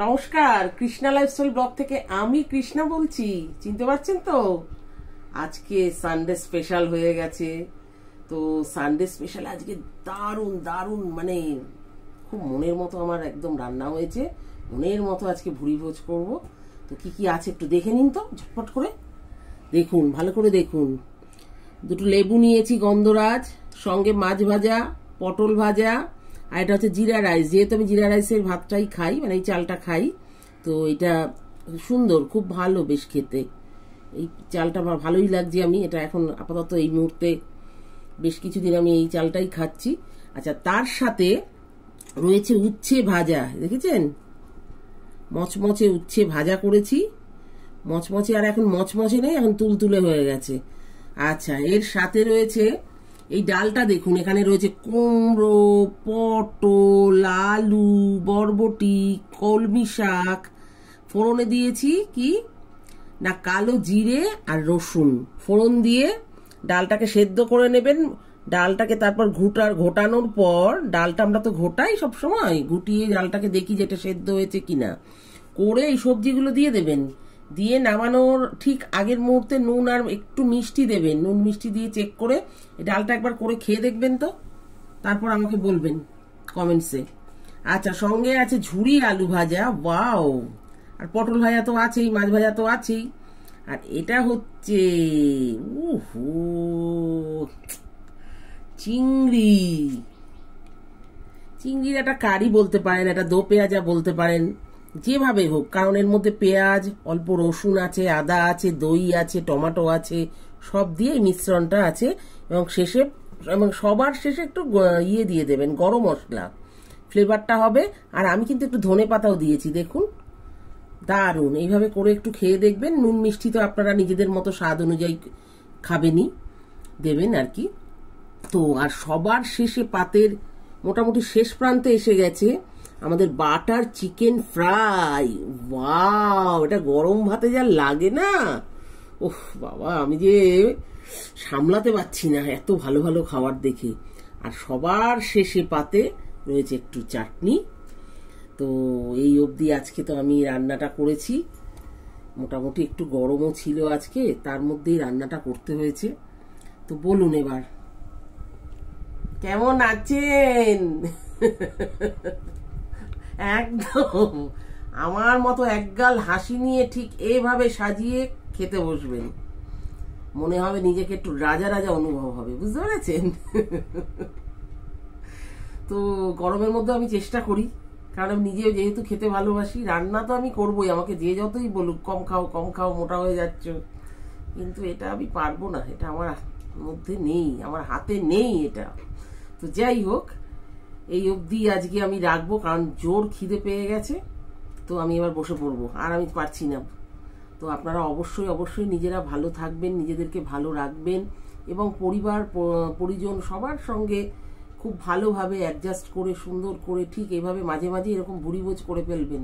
নমস্কার, Krishna lifestyle blog থেকে আমি কৃষ্ণা বলছি। চিনতে পারছেন তো? আজকে সানডে স্পেশাল হয়ে গেছে। তো সানডে স্পেশাল আজকে দারুণ দারুণ মানে খুব মনের মতো আমার একদম রান্না হয়েছে। মনের মতো আজকে ভুড়ি ভোজ করব। তো কি কি আছে একটু দেখে নিন তো ঝটপট করে। দেখুন, ভালো করে দেখুন। দুটো লেবু নিয়েছি গন্ধরাজ, সঙ্গে মাছ ভাজা, পটল ভাজা, আর এটা হচ্ছে জিরা রাইস। যেহেতু আমি জিরা রাইসের ভাতটাই খাই, মানে এই চালটা খাই, তো এটা সুন্দর, খুব ভালো বেশ খেতে। এই চালটা আমার ভালোই লাগছে। আমি এটা এখন আপাতত এই মুহূর্তে বেশ কিছুদিন আমি এই চালটাই খাচ্ছি। আচ্ছা, তার সাথে রয়েছে উচ্ছে ভাজা, দেখেছেন? মচমচে উচ্ছে ভাজা করেছি। মচমচে, আর এখন মচমচে নেই, এখন তুলতুলে হয়ে গেছে। আচ্ছা, এর সাথে রয়েছে এই ডালটা দেখুন, এখানে রয়েছে কুমড়ো, পটল, আলু, বরবটি, কলমি শাক। ফোড়নে দিয়েছি কি না কালো জিরে আর রসুন। ফোড়ন দিয়ে ডালটাকে সেদ্ধ করে নেবেন। ডালটাকে তারপর ঘোটানোর পর, ডালটা আমরা তো ঘোটাই সবসময়, ঘুটিয়ে ডালটাকে দেখি যেটা সেদ্ধ হয়েছে কিনা, করে এই সবজিগুলো দিয়ে দেবেন। দিয়ে নামানোর ঠিক আগের মুহূর্তে নুন আর একটু মিষ্টি দেবেন। নুন মিষ্টি দিয়ে চেক করে এই ডালটা একবার করে খেয়ে দেখবেন তো, তারপর আমাকে বলবেন কমেন্টসে। আচ্ছা, সঙ্গে আছে ঝুরি আলু ভাজা, ওয়াও, আর পটল ভাজা তো আছেই, মাছ ভাজা তো আছেই। আর এটা হচ্ছে চিংড়ি। চিংড়ির একটা কারি বলতে পারেন, একটা দো পেঁয়াজা বলতে পারেন, যেভাবে হোক, কারণ এর মধ্যে পেঁয়াজ, অল্প রসুন আছে, আদা আছে, দই আছে, টমেটো আছে, সব দিয়ে এই মিশ্রণটা আছে। এবং সবার শেষে একটু ইয়ে দিয়ে দেবেন, গরম মশলা, ফ্লেভারটা হবে। আর আমি কিন্তু একটু ধনে পাতাও দিয়েছি, দেখুন, দারুণ। এইভাবে করে একটু খেয়ে দেখবেন। নুন মিষ্টি তো আপনারা নিজেদের মতো স্বাদ অনুযায়ী খাবেনই, দেবেন আর কি। তো আর সবার শেষে পাতের মোটামুটি শেষ প্রান্তে এসে গেছে আমাদের বাটার চিকেন ফ্রাই। ওয়াও, এটা গরম ভাতে যা লাগে না, ওহ বাবা, আমি যে সামলাতে পারছি না এত ভালো ভালো খাবার দেখে। আর সবার শেষে পাতে রয়েছে একটু চাটনি। তো এই অবধি আজকে তো আমি রান্নাটা করেছি। মোটামুটি একটু গরমও ছিল আজকে, তার মধ্যেই রান্নাটা করতে হয়েছে। তো বলুন এবার কেমন আছেন? একদম আমার মতো একগাল হাসি নিয়ে ঠিক এইভাবে সাজিয়ে খেতে বসবেন, মনে হবে নিজেকে একটু রাজা রাজা অনুভব হবে, বুঝতে পেরেছেন? তো গরমের মধ্যে আমি চেষ্টা করি, কারণ আমি নিজেও যেহেতু খেতে ভালোবাসি, রান্না তো আমি করবোই, আমাকে যে যতই বলুক কম খাও কম খাও, মোটা হয়ে যাচ্ছ, কিন্তু এটা আমি পারবো না, এটা আমার মধ্যে নেই, আমার হাতে নেই এটা। তো যাই হোক, এই অবধি আজকে আমি রাখবো, কারণ জোর খিদে পেয়ে গেছে। তো আমি এবার বসে পড়বো, আর আমি পারছি না। তো আপনারা অবশ্যই অবশ্যই নিজেরা ভালো থাকবেন, নিজেদেরকে ভালো রাখবেন, এবং পরিবার পরিজন সবার সঙ্গে খুব ভালোভাবে অ্যাডজাস্ট করে, সুন্দর করে, ঠিক এভাবে মাঝে মাঝে এরকম ভুড়ি ভোজ করে ফেলবেন।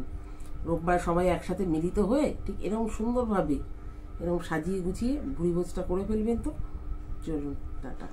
রোববার সবাই একসাথে মিলিত হয়ে ঠিক এরকম সুন্দরভাবে এরকম সাজিয়ে গুছিয়ে ভুড়ি ভোজটা করে ফেলবেন। তো চলুন, টাটা।